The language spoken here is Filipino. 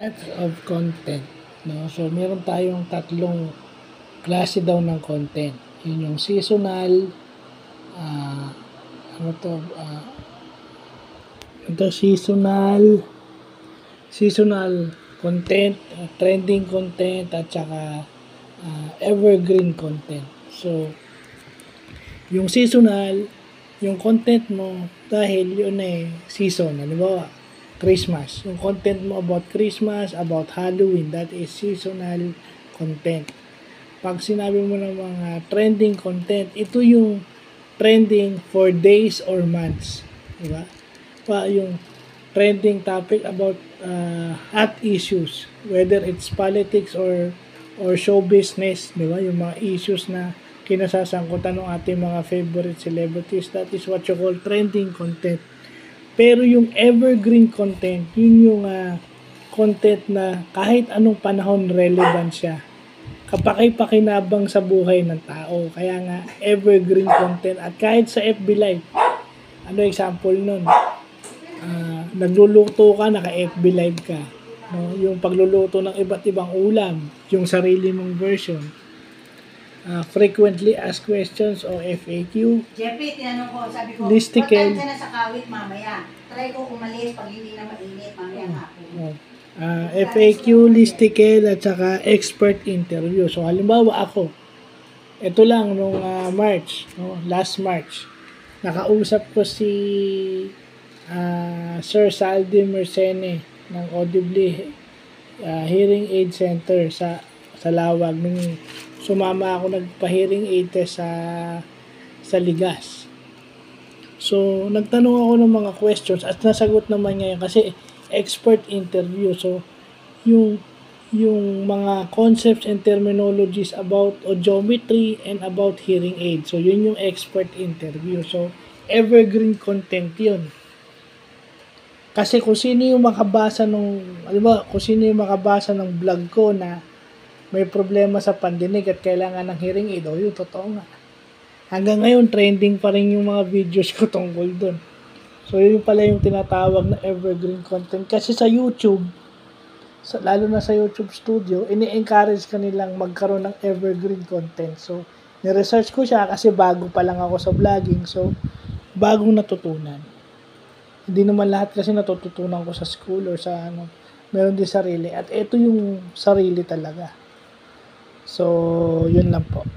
Types of content, no? So, meron tayong tatlong klase daw ng content. Yun yung seasonal, ah, ano to, ito seasonal content, trending content, at saka evergreen content. So, yung seasonal, yung content mo, dahil yun season, halimbawa, Christmas. Yung content mo about Christmas, about Halloween, that is seasonal content. Pag sinabi mo ng mga trending content, ito yung trending for days or months. Diba? Pa yung trending topic about hot issues, whether it's politics or show business, di ba? Yung mga issues na kinasasangkutan ng ating mga favorite celebrities, that is what you call trending content. Pero yung evergreen content, yun yung content na kahit anong panahon relevant siya. Kapaki-pakinabang sa buhay ng tao. Kaya nga, evergreen content. At kahit sa FB Live, ano example nun? Nagluluto ka, naka-FB Live ka. No? Yung pagluluto ng iba't ibang ulam, yung sarili mong version. Frequently asked questions o FAQ. Jeffrey, tinanong ko, sabi ko, Listicle. ka na sa kawit mamaya. Try ko umalis pag hindi na mainit mamaya hapon. FAQ, listicle, at saka expert interview. So, halimbawa ako, ito lang nung March, no? Last March, nakausap ko si Sir Saldi Mercene ng Audibly Hearing Aid Center sa Lawag. Nung sumama ako nagpa-hearing aid test sa Ligas. So, nagtanong ako ng mga questions at nasagot naman niya yan kasi expert interview. So, yung mga concepts and terminologies about audiometry and about hearing aid. So, yun yung expert interview. So, evergreen content yun. Kasi kung sino yung makabasa kung sino yung makabasa ng vlog ko na may problema sa pandinig at kailangan ng hearing aid, yun, totoo nga. Hanggang ngayon, trending pa rin yung mga videos ko tungkol dun. So, yun pala yung tinatawag na evergreen content. Kasi sa YouTube, lalo na sa YouTube Studio, ini-encourage ka nilang magkaroon ng evergreen content. So, ni-research ko siya kasi bago pa lang ako sa vlogging. So, bagong natutunan. Hindi naman lahat kasi natututunan ko sa school or sa meron din sarili. At ito yung sarili talaga. So, yun lang po.